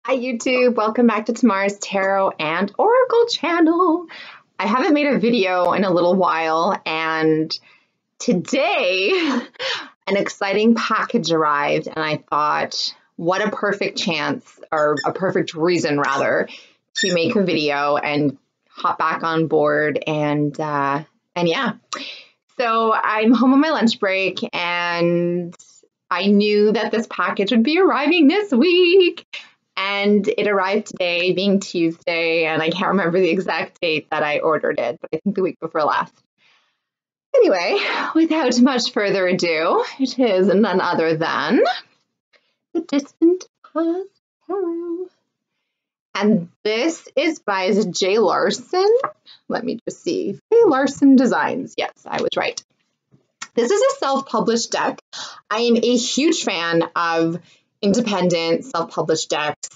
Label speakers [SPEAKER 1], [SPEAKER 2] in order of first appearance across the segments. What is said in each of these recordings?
[SPEAKER 1] Hi YouTube, welcome back to Tamara's Tarot and Oracle channel. I haven't made a video in a little while, and today an exciting package arrived, and I thought, what a perfect chance, or a perfect reason rather, to make a video and hop back on board and yeah. So I'm home on my lunch break, and I knew that this package would be arriving this week. And it arrived today, being Tuesday, and I can't remember the exact date that I ordered it, but I think the week before last. Anyway, without much further ado, it is none other than The Distant Past Tarot. And this is by J. Larson. Let me just see. J. Larson Designs. Yes, I was right. This is a self-published deck. I am a huge fan of independent self-published decks.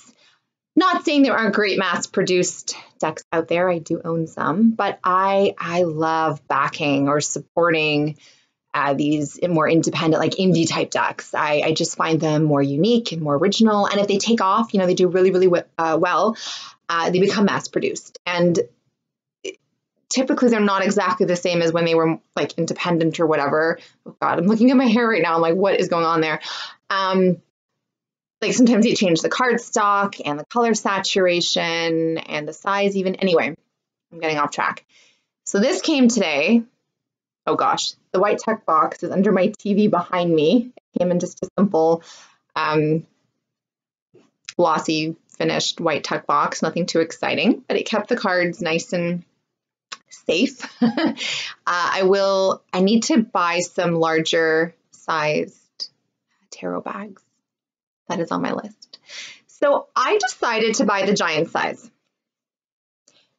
[SPEAKER 1] Not saying there aren't great mass-produced decks out there. I do own some, but I love backing or supporting these more independent, like indie type decks. I just find them more unique and more original. And if they take off, they do really, really well. They become mass-produced. And typically they're not exactly the same as when they were like independent or whatever. Oh God, I'm looking at my hair right now. I'm like, what is going on there? Like sometimes they change the cardstock and the color saturation and the size even. Anyway, I'm getting off track. So this came today. Oh gosh, the white tuck box is under my TV behind me. It came in just a simple glossy finished white tuck box, nothing too exciting, but it kept the cards nice and safe. I need to buy some larger sized tarot bags. That is on my list. So I decided to buy the giant size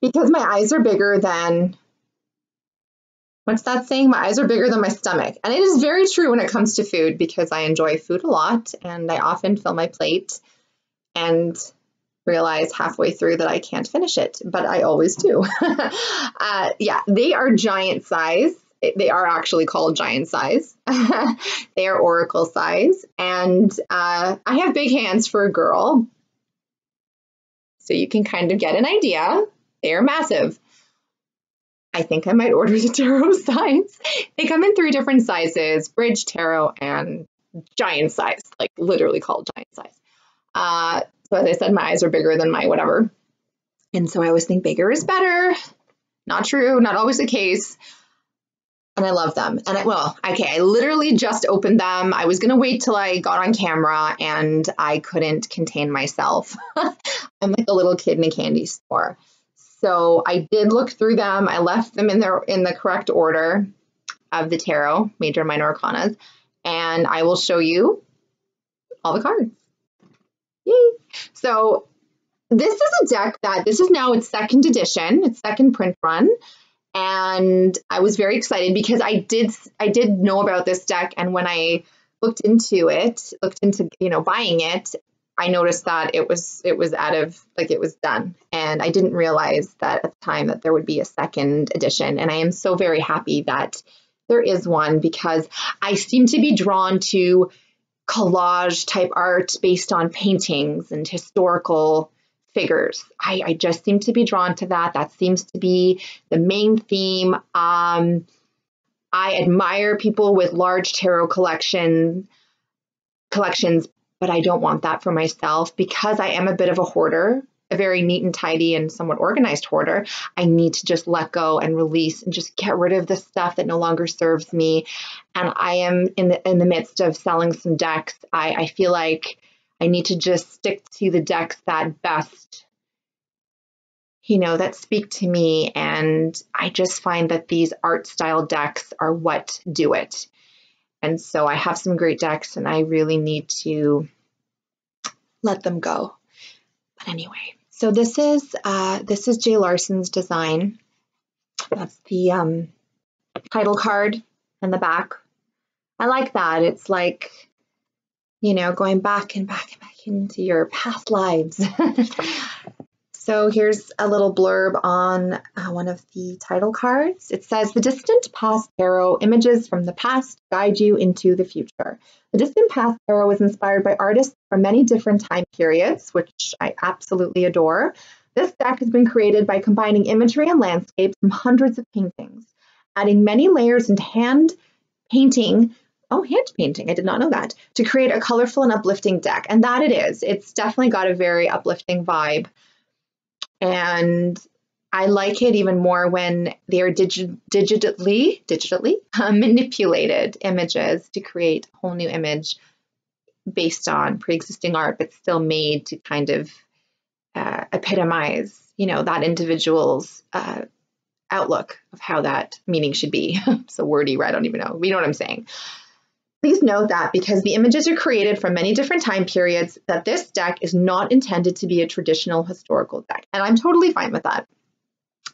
[SPEAKER 1] because my eyes are bigger than, what's that saying? My eyes are bigger than my stomach. And it is very true when it comes to food, because I enjoy food a lot and I often fill my plate and realize halfway through that I can't finish it, but I always do. Yeah, they are giant size. They are actually called giant size. They are oracle size. And I have big hands for a girl, so you can kind of get an idea. They are massive. I think I might order the tarot size. They come in 3 different sizes: bridge, tarot, and giant size, like literally called giant size. So as I said, my eyes are bigger than my whatever. And so I always think bigger is better. Not true, not always the case. And I love them. And I literally just opened them. I was going to wait till I got on camera, and I couldn't contain myself. I'm like a little kid in a candy store. So I did look through them. I left them in the correct order of the tarot, major, minor arcanas, and I will show you all the cards. Yay! So this is a deck this is now its 2nd edition, its 2nd print run. And I was very excited because I did know about this deck, and when I looked into buying it, I noticed that it was out of, like, it was done, and I didn't realize that at the time that there would be a 2nd edition. And I am so very happy that there is one, because I seem to be drawn to collage type art based on paintings and historical figures. I just seem to be drawn to that. That seems to be the main theme. I admire people with large tarot collections, but I don't want that for myself, because I am a bit of a hoarder, a very neat and tidy and somewhat organized hoarder. I need to just let go and release and just get rid of the stuff that no longer serves me. And I am in the midst of selling some decks. I feel like I need to just stick to the decks that best, that speak to me. And I just find that these art style decks are what do it. And so I have some great decks, and I really need to let them go. But anyway, so this is J. Larson's design. That's the title card and the back. I like that. It's like, going back and back and back into your past lives. So here's a little blurb on one of the title cards. It says, the distant past tarot, images from the past guide you into the future. The distant past tarot was inspired by artists from many different time periods, which I absolutely adore. This deck has been created by combining imagery and landscapes from hundreds of paintings, adding many layers and hand painting, I did not know that, to create a colorful and uplifting deck. And that it is. It's definitely got a very uplifting vibe. And I like it even more when they are digitally manipulated images to create a whole new image based on pre-existing art, but still made to kind of epitomize, that individual's outlook of how that meaning should be. So wordy, right? I don't even know. You know what I'm saying? Please note that because the images are created from many different time periods, that this deck is not intended to be a traditional historical deck. And I'm totally fine with that.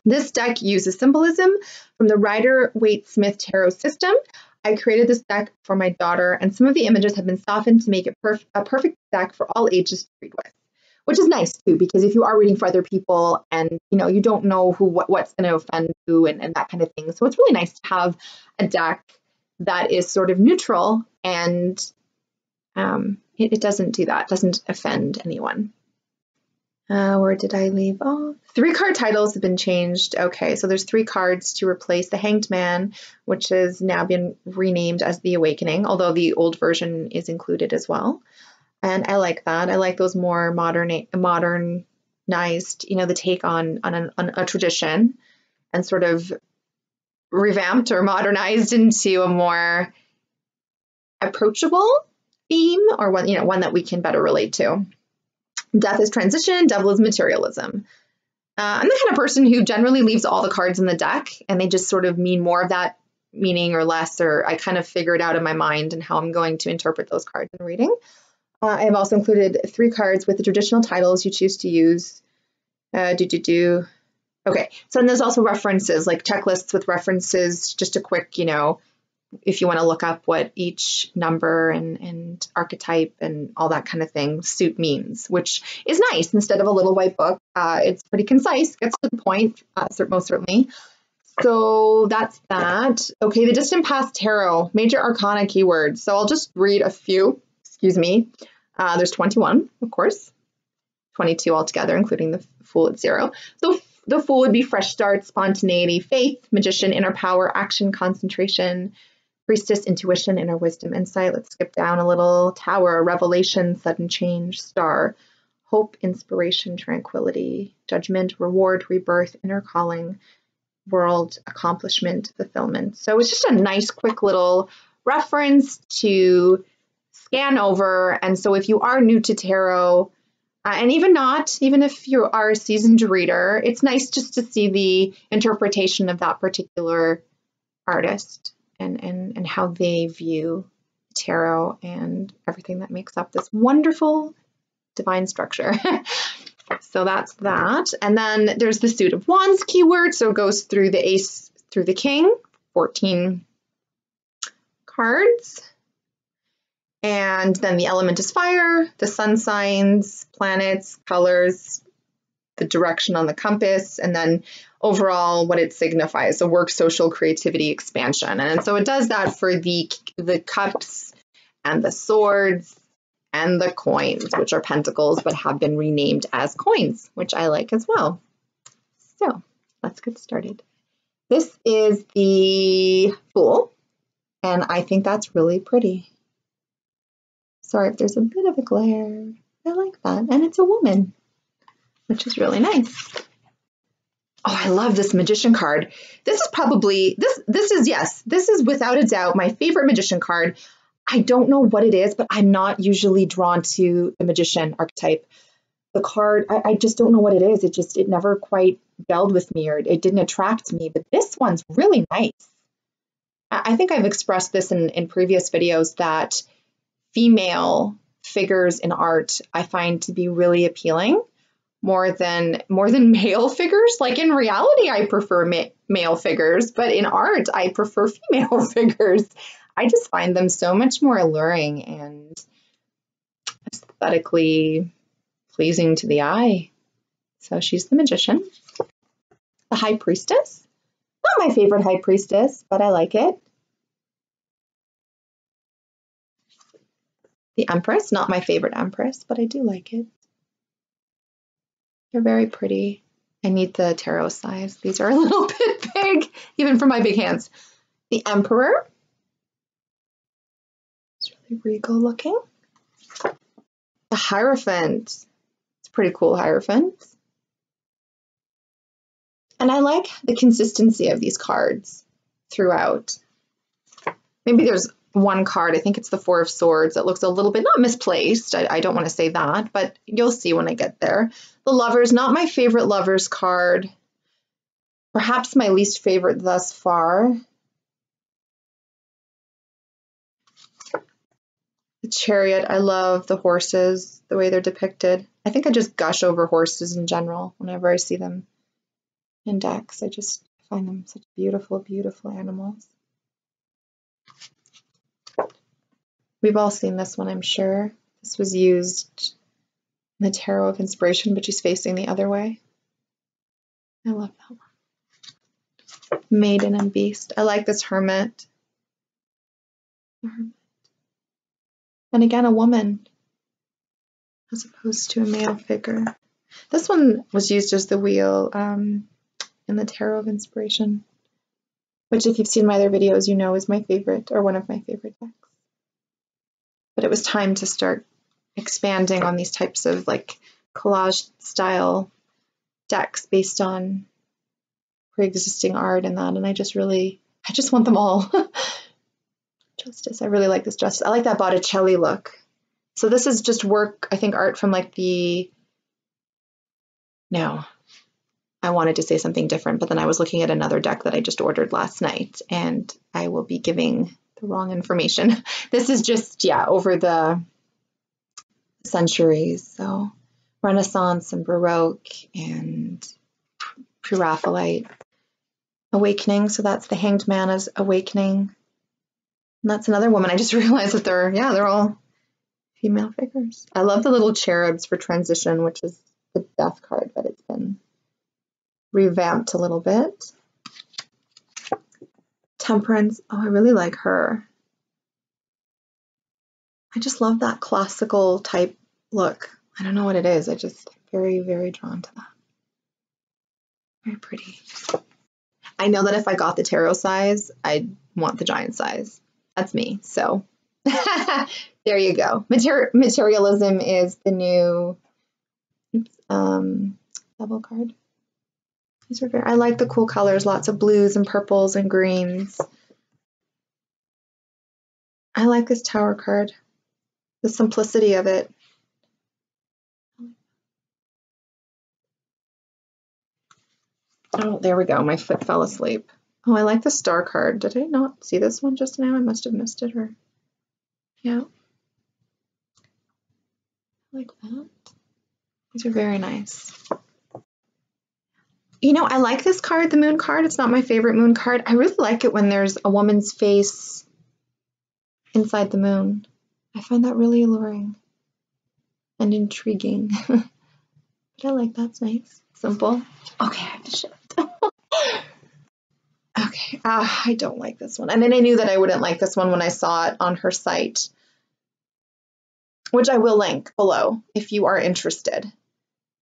[SPEAKER 1] This deck uses symbolism from the Rider-Waite-Smith Tarot system. I created this deck for my daughter, and some of the images have been softened to make it a perfect deck for all ages to read with, which is nice too, because if you are reading for other people and you don't know what's going to offend who and that kind of thing. So it's really nice to have a deck that is sort of neutral and it doesn't do that, doesn't offend anyone. Where did I leave off? 3 card titles have been changed. Okay, so there's 3 cards to replace the Hanged Man, which has now been renamed as the Awakening, although the old version is included as well. And I like that. I like those more modernized, the take on a tradition and sort of revamped or modernized into a more approachable theme, or one that we can better relate to. Death is transition, devil is materialism. I'm the kind of person who generally leaves all the cards in the deck and they just sort of mean more of that meaning or less, or I kind of figure it out in my mind and how I'm going to interpret those cards in reading. I have also included 3 cards with the traditional titles you choose to use. Okay, so then there's also references, like checklists with references, just a quick, if you want to look up what each number and archetype and all that kind of thing suit means, which is nice. Instead of a little white book, it's pretty concise, gets to the point, most certainly. So that's that. Okay, the distant past tarot, major arcana keywords. So I'll just read a few, There's 21, of course, 22 altogether, including the Fool at 0. So the Fool would be fresh start, spontaneity, faith, magician, inner power, action, concentration, priestess, intuition, inner wisdom, insight. Let's skip down a little. Tower, revelation, sudden change, star, hope, inspiration, tranquility, judgment, reward, rebirth, inner calling, world, accomplishment, fulfillment. So it's just a nice, quick little reference to scan over. And so if you are new to tarot, and even if you are a seasoned reader, it's nice just to see the interpretation of that particular artist and how they view tarot and everything that makes up this wonderful divine structure. So that's that. And then there's the Suit of Wands keyword. So it goes through the Ace through the King, 14 cards. And then the element is fire, the sun signs, planets, colors, the direction on the compass, and then overall what it signifies. So work, social, creativity, expansion. And so it does that for the cups and the swords and the coins, which are pentacles, but have been renamed as coins, which I like as well. So let's get started. This is the Fool, and I think that's really pretty. Sorry if there's a bit of a glare. I like that. And it's a woman, which is really nice. Oh, I love this magician card. This is probably, this is without a doubt my favorite magician card. I don't know what it is, but I'm not usually drawn to the magician archetype. The card, I just don't know what it is. It never quite gelled with me, or it didn't attract me, but this one's really nice. I think I've expressed this in previous videos that female figures in art I find to be really appealing more than male figures. Like in reality, I prefer male figures, but in art, I prefer female figures. I just find them so much more alluring and aesthetically pleasing to the eye. So she's the magician. The High Priestess. Not my favorite High Priestess, but I like it. The Empress. Not my favorite Empress, but I do like it. They're very pretty. I need the tarot size. These are a little bit big, even for my big hands. The Emperor. It's really regal looking. The Hierophant. It's a pretty cool Hierophant. And I like the consistency of these cards throughout. Maybe there's one card, I think it's the Four of Swords, that looks a little bit, not misplaced, I don't want to say that, but you'll see when I get there. The Lovers, not my favorite Lovers card. Perhaps my least favorite thus far. The Chariot, I love the horses, the way they're depicted. I think I just gush over horses in general whenever I see them in decks. I just find them such beautiful, beautiful animals. We've all seen this one, I'm sure. This was used in the Tarot of Inspiration, but she's facing the other way. I love that one. Maiden and Beast. I like this Hermit. And again, a woman as opposed to a male figure. This one was used as the wheel in the Tarot of Inspiration, which if you've seen my other videos, you know is my favorite, or one of my favorite decks. But it was time to start expanding on these types of like collage style decks based on pre-existing art and that. And I just want them all. Justice. I really like this Justice. I like that Botticelli look. So this is just work, I think art from like no, I wanted to say something different, but then I was looking at another deck that I just ordered last night and I will be giving the wrong information. This is just, yeah, over the centuries. So Renaissance and Baroque and Pre-Raphaelite. Awakening. So that's the Hanged Man as Awakening. And that's another woman. I just realized that they're all female figures. I love the little cherubs for transition, which is the Death card, but it's been revamped a little bit. Temperance. Oh, I really like her. I just love that classical type look. I don't know what it is. I just very, very drawn to that. Very pretty. I know that if I got the tarot size, I'd want the giant size. That's me. So there you go. Materialism is the new double card. These are I like the cool colors, lots of blues and purples and greens. I like this Tower card, the simplicity of it. Oh, there we go. My foot fell asleep. Oh, I like the Star card. Did I not see this one just now? I must have missed it. Or yeah, I like that. These are very nice. You know, I like this card, the Moon card. It's not my favorite Moon card. I really like it when there's a woman's face inside the moon. I find that really alluring and intriguing. But I like that's nice. Simple. Okay, I have to shift. Okay, I don't like this one. And then I knew that I wouldn't like this one when I saw it on her site, which I will link below if you are interested.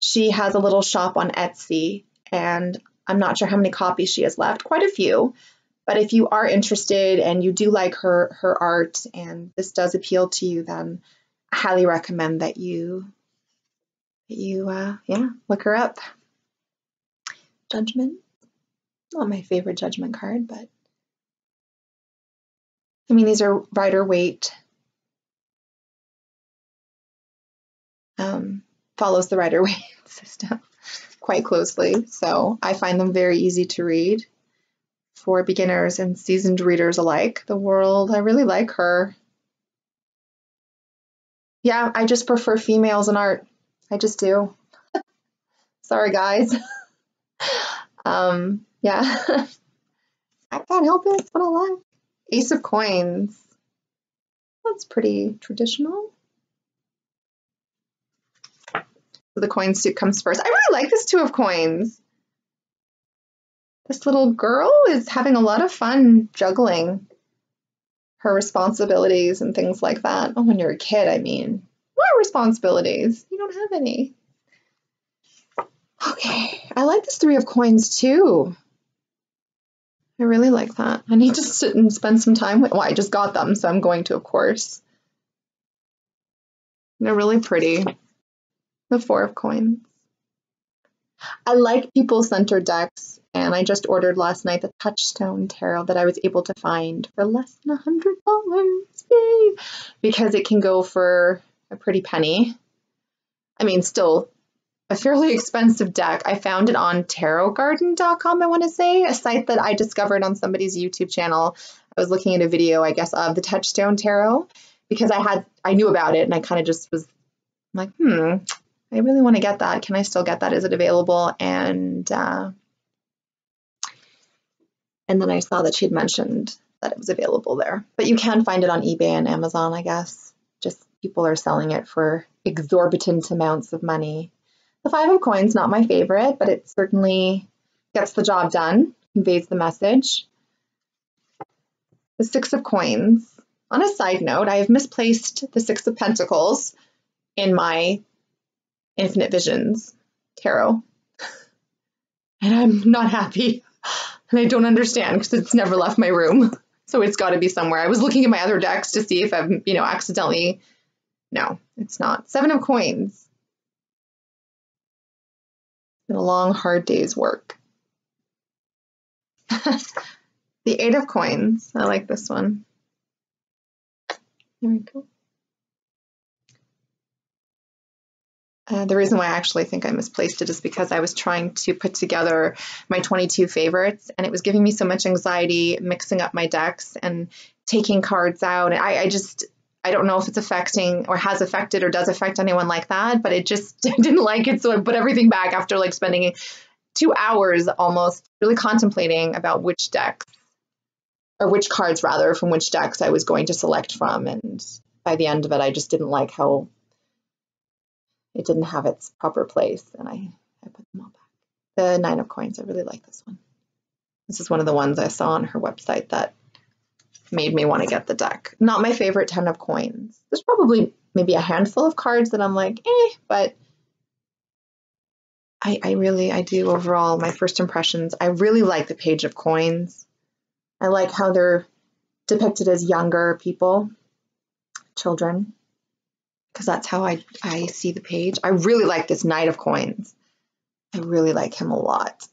[SPEAKER 1] She has a little shop on Etsy, and I'm not sure how many copies she has left, quite a few. But if you are interested and you do like her art and this does appeal to you, then I highly recommend that you look her up. Judgment. Not my favorite Judgment card, but I mean, these are Rider-Waite. Follows the Rider-Waite system quite closely. So I find them very easy to read for beginners and seasoned readers alike. The World, I really like her. Yeah, I just prefer females in art. I just do. Sorry, guys. Yeah. I can't help it. It's what I like. Ace of Coins. That's pretty traditional. So the coin suit comes first. I really like this Two of Coins. This little girl is having a lot of fun juggling her responsibilities and things like that. Oh, when you're a kid, I mean. What responsibilities? You don't have any. Okay, I like this Three of Coins too. I really like that. I need to sit and spend some time with, well, I just got them, so I'm going to, of course. They're really pretty. The Four of Coins. I like people-centered decks, and I just ordered last night the Touchstone Tarot that I was able to find for less than $100. Yay! Because it can go for a pretty penny. I mean, still a fairly expensive deck. I found it on tarotgarden.com, I want to say, a site that I discovered on somebody's YouTube channel. I was looking at a video, I guess, of the Touchstone Tarot because I knew about it and I kind of just was like, I really want to get that. Can I still get that? Is it available? And then I saw that she'd mentioned that it was available there. But you can find it on eBay and Amazon, I guess. Just people are selling it for exorbitant amounts of money. The Five of Coins, not my favorite, but it certainly gets the job done, conveys the message. The Six of Coins. On a side note, I have misplaced the Six of Pentacles in my Infinite Visions tarot. And I'm not happy. And I don't understand because it's never left my room. So it's got to be somewhere. I was looking at my other decks to see if I'm, accidentally. No, it's not. Seven of Coins. Been a long, hard day's work. The Eight of Coins. I like this one. There we go. The reason why I actually think I misplaced it is because I was trying to put together my 22 favorites, and it was giving me so much anxiety mixing up my decks and taking cards out. And I don't know if it's affecting or has affected or does affect anyone like that, but it just didn't like it. So I put everything back after like spending 2 hours almost really contemplating about which decks, or which cards rather, from which decks I was going to select from. And by the end of it, I just didn't like how it didn't have its proper place, and I put them all back. The Nine of Coins, I really like this one. This is one of the ones I saw on her website that made me want to get the deck. Not my favorite 10 of Coins. There's probably maybe a handful of cards that I'm like, but I do overall, my first impressions, I really like the Page of Coins. I like how they're depicted as younger people, children, because that's how I see the page. I really like this Knight of Coins. I really like him a lot.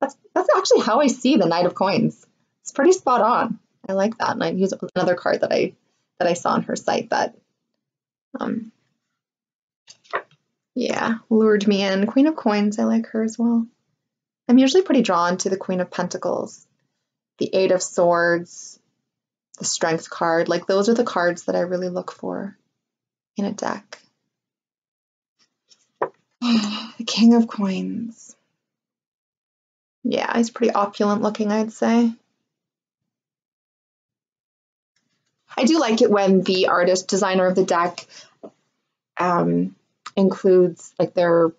[SPEAKER 1] That's actually how I see the Knight of Coins. It's pretty spot on. I like that. And I use another card that I saw on her site that lured me in. Queen of Coins, I like her as well. I'm usually pretty drawn to the Queen of Pentacles, the Eight of Swords, the Strength card. Like those are the cards that I really look for in a deck. The King of Coins. Yeah, he's pretty opulent looking, I'd say. I do like it when the artist designer of the deck includes like their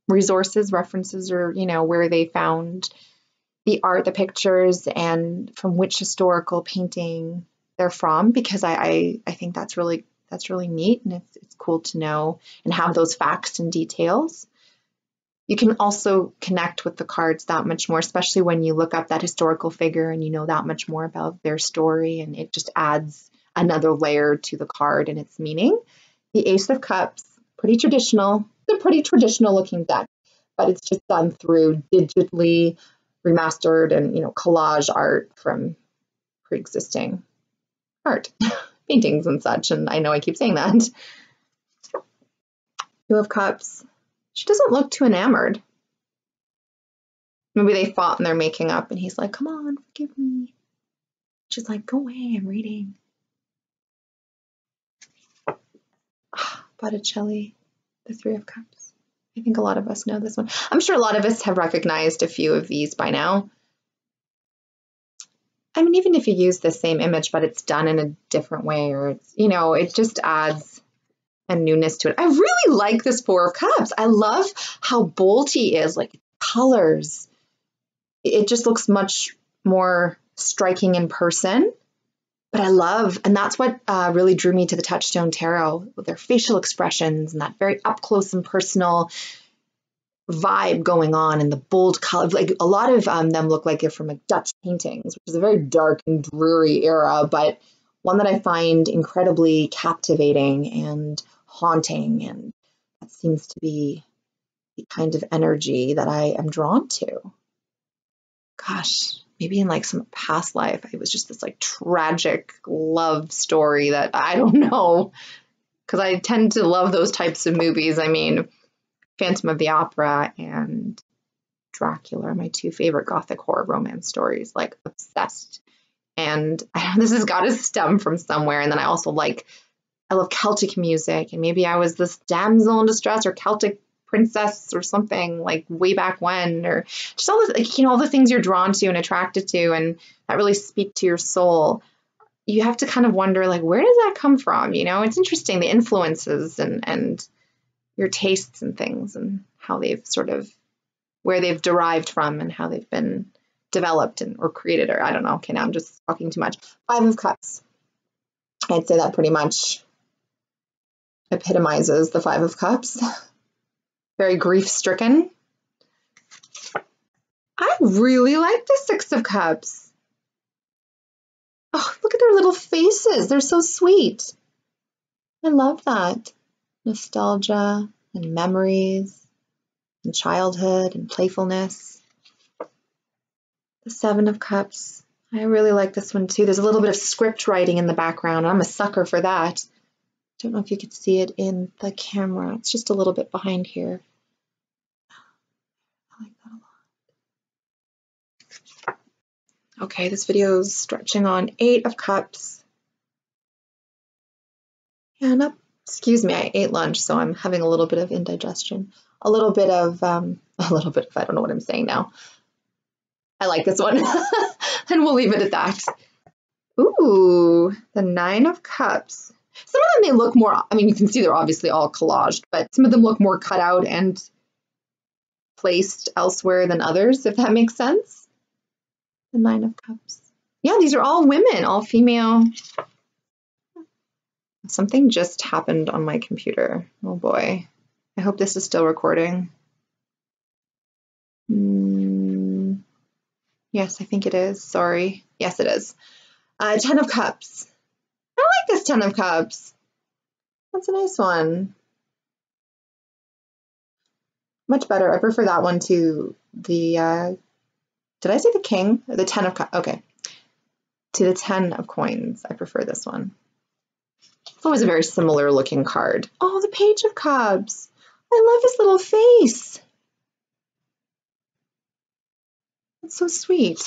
[SPEAKER 1] resources, references, or where they found the art, the pictures, and from which historical painting they're from, because I think that's really neat, and it's cool to know and have those facts and details. You can also connect with the cards that much more, especially when you look up that historical figure and you know that much more about their story, and it just adds another layer to the card and its meaning. The Ace of Cups, pretty traditional. It's a pretty traditional looking deck, but it's just done through digitally remastered and collage art from pre-existing art. Paintings and such, and I know I keep saying that. Two of Cups. She doesn't look too enamored. Maybe they fought and they're making up, and he's like, come on, forgive me. She's like, go away, I'm reading. Botticelli, the Three of Cups. I think a lot of us know this one. I'm sure a lot of us have recognized a few of these by now. I mean, even if you use the same image, but it's done in a different way, or it's, it just adds and newness to it. I really like this Four of Cups. I love how bold he is, like colors. It just looks much more striking in person. But I love, and that's what really drew me to the Touchstone Tarot, with their facial expressions and that very up close and personal vibe going on, and the bold color. Like a lot of them look like they're from like Dutch paintings, which is a very dark and dreary era, but one that I find incredibly captivating and haunting, and that seems to be the kind of energy that I am drawn to. Gosh, maybe in like some past life, it was just this like tragic love story that I don't know, because I tend to love those types of movies. I mean, Phantom of the Opera and Dracula are my two favorite gothic horror romance stories, like obsessed. And this has got to stem from somewhere. And then I love Celtic music, and maybe I was this damsel in distress or Celtic princess or something like way back when, or just all this, like, all the things you're drawn to and attracted to and that really speak to your soul. You have to kind of wonder, like, where does that come from? It's interesting, the influences and your tastes and things, and how they've where they've derived from and how they've been developed or created, or I don't know. Okay, now I'm just talking too much. Five of Cups. I'd say that pretty much epitomizes the Five of Cups. Very grief-stricken. I really like the Six of Cups. Oh, look at their little faces. They're so sweet. I love that. Nostalgia and memories and childhood and playfulness. The Seven of Cups. I really like this one too. There's a little bit of script writing in the background. I'm a sucker for that. Don't know if you could see it in the camera. It's just a little bit behind here. I like that a lot. Okay, this video is stretching on. Eight of Cups. Yeah, excuse me, I ate lunch, so I'm having a little bit of indigestion. I don't know what I'm saying now. I like this one. And we'll leave it at that. Ooh, the Nine of Cups. Some of them, they look more, you can see they're obviously all collaged, but some of them look more cut out and placed elsewhere than others, if that makes sense. The Nine of Cups. Yeah, these are all women, all female. Something just happened on my computer. Oh boy. I hope this is still recording. Yes, I think it is. Sorry. Yes, it is. Ten of Cups. I like this Ten of Cups. That's a nice one. Much better. I prefer that one to the, did I say the King? Or the Ten of Cups? Okay. To the Ten of Coins. I prefer this one. It's always a very similar looking card. Oh, the Page of Cups. I love his little face. It's so sweet.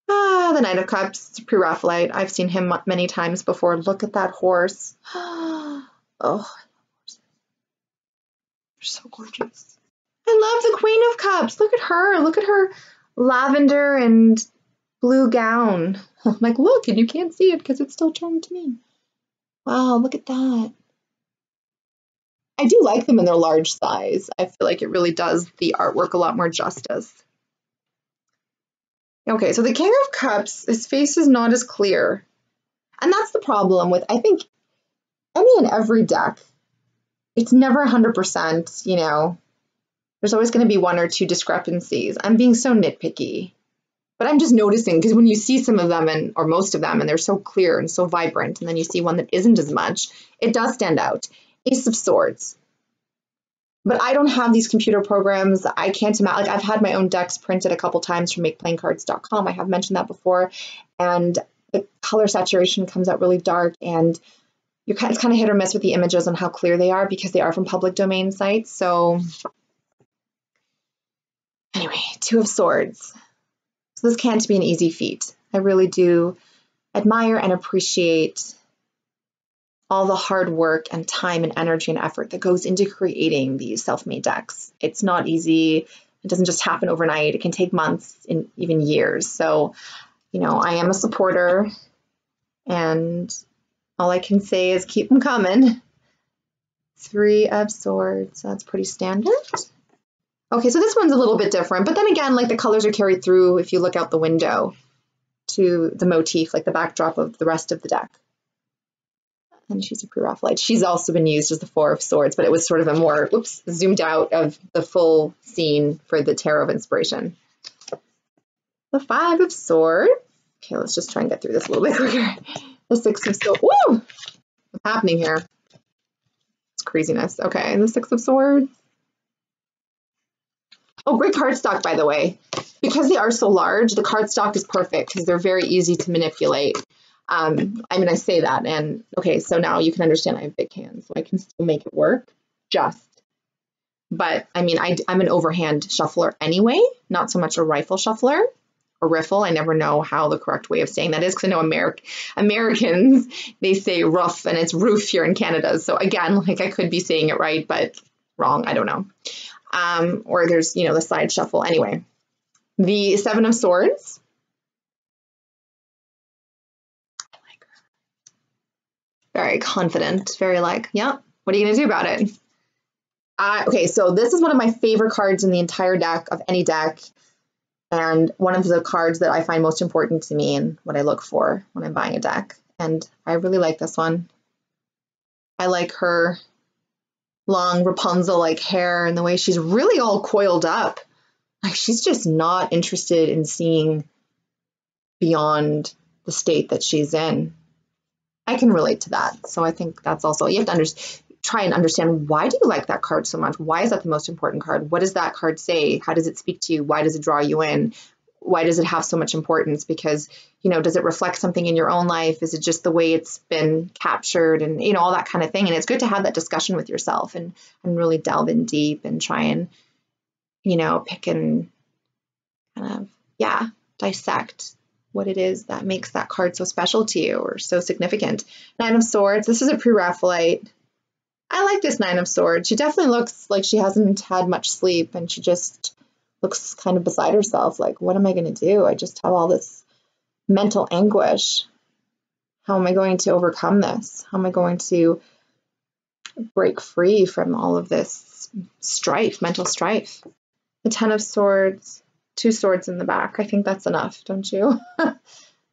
[SPEAKER 1] The Knight of Cups, Pre-Raphaelite. I've seen him many times before. Look at that horse. Oh, they're so gorgeous. I love the Queen of Cups. Look at her. Look at her lavender and blue gown. I'm like, look, and you can't see it because it's still turned to me. Wow, look at that. I do like them in their large size. I feel like it really does the artwork a lot more justice. Okay, so the King of Cups, his face is not as clear. And that's the problem with, I think, any and every deck. It's never 100%, There's always going to be one or two discrepancies. I'm being so nitpicky. But I'm just noticing, because when you see some of them, or most of them, and they're so clear and so vibrant, and then you see one that isn't as much, it does stand out. Ace of Swords. But I don't have these computer programs. I can't imagine. Like, I've had my own decks printed a couple times from MakePlayingCards.com. I have mentioned that before. And the color saturation comes out really dark, and it's kind of hit or miss with the images on how clear they are, because they are from public domain sites. So anyway, Two of Swords. So this can't be an easy feat. I really do admire and appreciate all the hard work and time and energy and effort that goes into creating these self-made decks. It's not easy. It doesn't just happen overnight. It can take months and even years. So, I am a supporter, and all I can say is keep them coming. Three of Swords. That's pretty standard. Okay, so this one's a little bit different, but then again, like the colors are carried through if you look out the window to the motif, like the backdrop of the rest of the deck. And she's a pre-Raphaelite. She's also been used as the Four of Swords, but it was sort of a more, zoomed out of the full scene for the Tarot of Inspiration. The Five of Swords. Okay, let's just try and get through this a little bit quicker. The Six of Swords. Woo! What's happening here? It's craziness. Okay, and the Six of Swords. Oh, great cardstock, by the way. Because they are so large, the cardstock is perfect because they're very easy to manipulate. I mean, I say that, and okay, so now you can understand I have big hands, so I can still make it work, but I mean, I'm an overhand shuffler anyway, not so much a rifle shuffler, or riffle. I never know how the correct way of saying that is, because I know Americans, they say rough, and it's roof here in Canada, so again, like I could be saying it right, but wrong, I don't know. Or there's, the side shuffle. Anyway, the Seven of Swords. I like her. Very confident, very like, yeah, what are you going to do about it? Okay, so this is one of my favorite cards in the entire deck, of any deck, and one of the cards that I find most important to me and what I look for when I'm buying a deck. And I really like this one. I like her long Rapunzel-like hair and the way she's really all coiled up. Like she's just not interested in seeing beyond the state that she's in. I can relate to that. So I think that's also, you have to try and understand, why do you like that card so much? Why is that the most important card? What does that card say? How does it speak to you? Why does it draw you in? Why does it have so much importance? Because, does it reflect something in your own life? Is it just the way it's been captured, and, all that kind of thing? And it's good to have that discussion with yourself and really delve in deep and try and, pick and kind of, dissect what it is that makes that card so special to you or so significant. Nine of Swords. This is a pre-Raphaelite. I like this Nine of Swords. She definitely looks like she hasn't had much sleep, and she just looks kind of beside herself, like, what am I going to do? I just have all this mental anguish. How am I going to overcome this? How am I going to break free from all of this strife, mental strife? The Ten of Swords, two swords in the back. I think that's enough, don't you?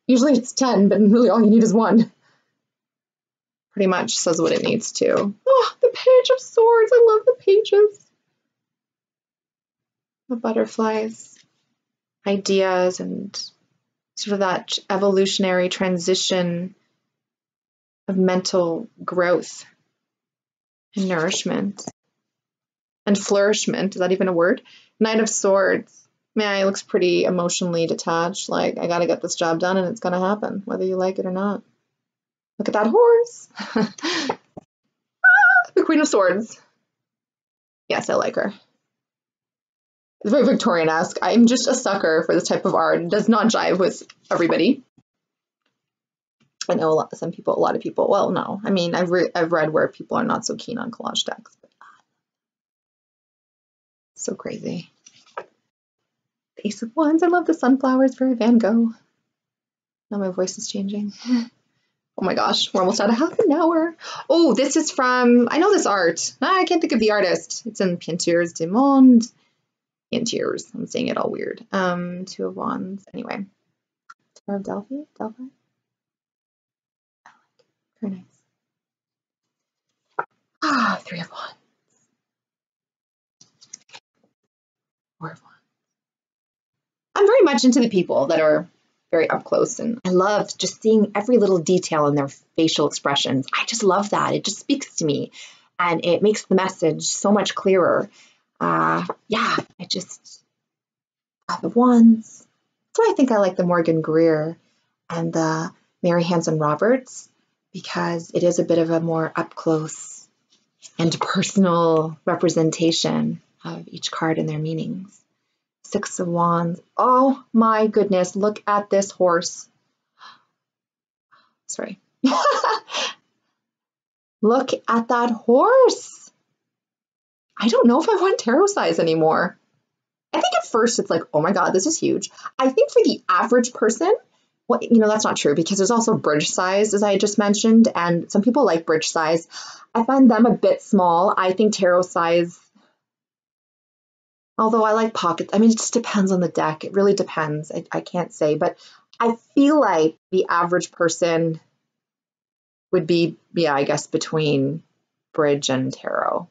[SPEAKER 1] Usually it's 10, but really all you need is one. Pretty much says what it needs to. Oh, the Page of Swords. I love the pages. The butterflies, ideas, and sort of that evolutionary transition of mental growth and nourishment and flourishment. Is that even a word? Knight of Swords. Man, he looks pretty emotionally detached. Like, I got to get this job done and it's going to happen, whether you like it or not. Look at that horse. The Queen of Swords. Yes, I like her. It's very Victorian-esque. I'm just a sucker for this type of art. It does not jive with everybody. I know a lot of people, well, no. I mean, I've read where people are not so keen on collage decks. But so crazy. The Ace of Wands. I love the sunflowers for Van Gogh. Now my voice is changing. Oh my gosh, we're almost at a half an hour. Oh, this is from, I know this art. I can't think of the artist. It's in Peintures du Monde. Peintures. I'm saying it all weird. Two of Wands. Anyway. Tower of Delphi? Delphi? Very nice. Ah, Three of Wands. Four of Wands. I'm very much into the people that are very up close, and I love just seeing every little detail in their facial expressions. I just love that. It just speaks to me, and it makes the message so much clearer. Yeah, I just, Five of Wands. That's why I think I like the Morgan Greer and the Mary Hanson Roberts, because it is a bit of a more up close and personal representation of each card and their meanings. Six of Wands. Oh my goodness, look at this horse. Sorry. Look at that horse. I don't know if I want tarot size anymore. I think at first it's like, oh my God, this is huge. I think for the average person, well, that's not true because there's also bridge size, as I just mentioned, and some people like bridge size. I find them a bit small. I think tarot size, although I like pockets. I mean, it just depends on the deck. It really depends. I can't say, but I feel like the average person would be, yeah, I guess between bridge and tarot.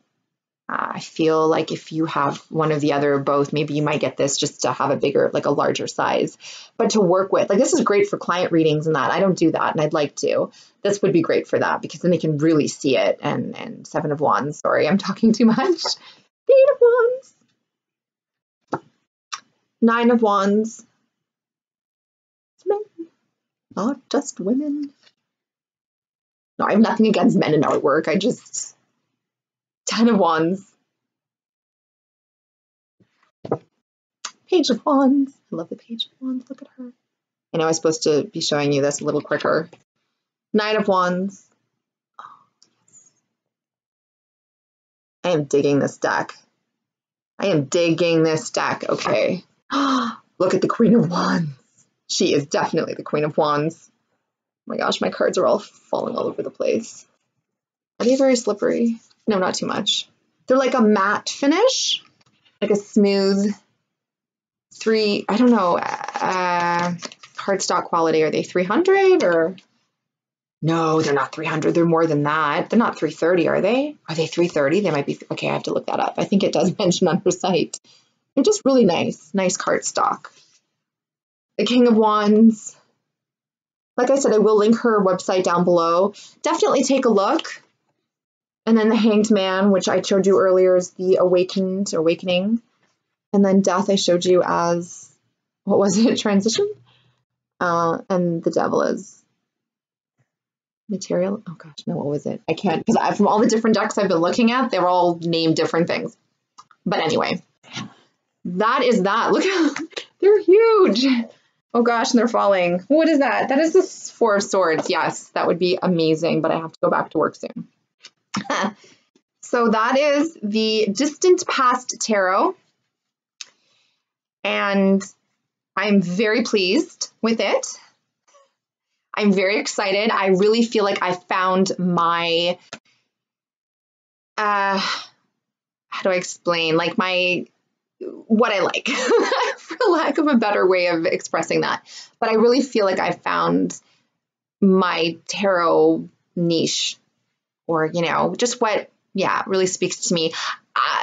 [SPEAKER 1] I feel like if you have one or the other or both, maybe you might get this just to have a bigger, like a larger size. But to work with, like this is great for client readings and that. I don't do that, and I'd like to. This would be great for that because then they can really see it. And Seven of Wands, sorry, I'm talking too much. Eight of Wands. Nine of Wands. Men, not just women. No, I have nothing against men in artwork. I just, 10 of Wands. Page of Wands. I love the Page of Wands. Look at her. I know I was supposed to be showing you this a little quicker. Nine of Wands. Oh, yes. I am digging this deck. I am digging this deck. Okay. Look at the Queen of Wands. She is definitely the Queen of Wands. Oh my gosh, my cards are all falling all over the place. Are they very slippery? No, not too much. They're like a matte finish, like a smooth I don't know, cardstock quality. Are they 300 or? No, they're not 300. They're more than that. They're not 330, are they? Are they 330? They might be. Okay, I have to look that up. I think it does mention on her site. They're just really nice cardstock. The King of Wands. Like I said, I will link her website down below. Definitely take a look. And then the Hanged Man, which I showed you earlier, is the Awakening. And then Death I showed you as, what was it, Transition? And the Devil is Material. Oh gosh, no, what was it? I can't, because from all the different decks I've been looking at, they were all named different things. But anyway, that is that. Look how, they're huge. Oh gosh, and they're falling. What is that? That is the Four of Swords. Yes, that would be amazing, but I have to go back to work soon. So that is the Distant Past Tarot. And I'm very pleased with it. I'm very excited. I really feel like I found my, how do I explain? Like what I like, for lack of a better way of expressing that. But I really feel like I found my tarot niche, or, just what, really speaks to me.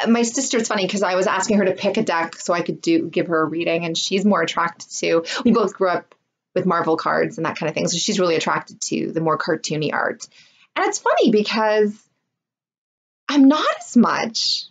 [SPEAKER 1] My sister's funny because I was asking her to pick a deck so I could give her a reading, and she's more attracted to, we both grew up with Marvel cards and that kind of thing. So she's really attracted to the more cartoony art. And it's funny because I'm not as much,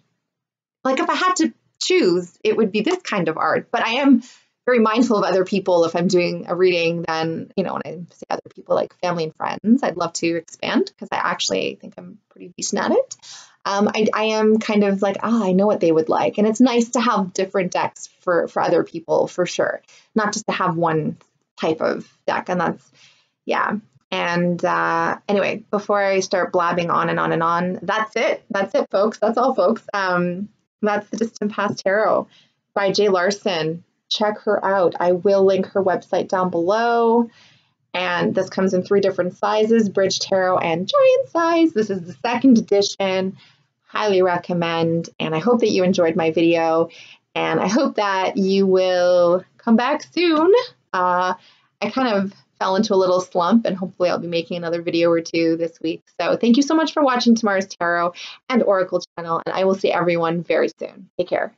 [SPEAKER 1] like if I had to choose, it would be this kind of art, but I am very mindful of other people. If I'm doing a reading, then, when I say other people, like family and friends, I'd love to expand because I actually think I'm pretty decent at it. I am kind of like, I know what they would like. And it's nice to have different decks for other people, for sure. Not just to have one type of deck. And that's, yeah. And anyway, before I start blabbing on and on and on, that's it. That's it, folks. That's all, folks. That's the Distant Past Tarot by Jay Larson. Check her out. I will link her website down below. And this comes in 3 different sizes, Bridge Tarot and Giant size. This is the 2nd edition. Highly recommend. And I hope that you enjoyed my video. And I hope that you will come back soon. I kind of fell into a little slump, and hopefully I'll be making another video or 2 this week. So thank you so much for watching Tamara's Tarot and Oracle channel, and I will see everyone very soon. Take care.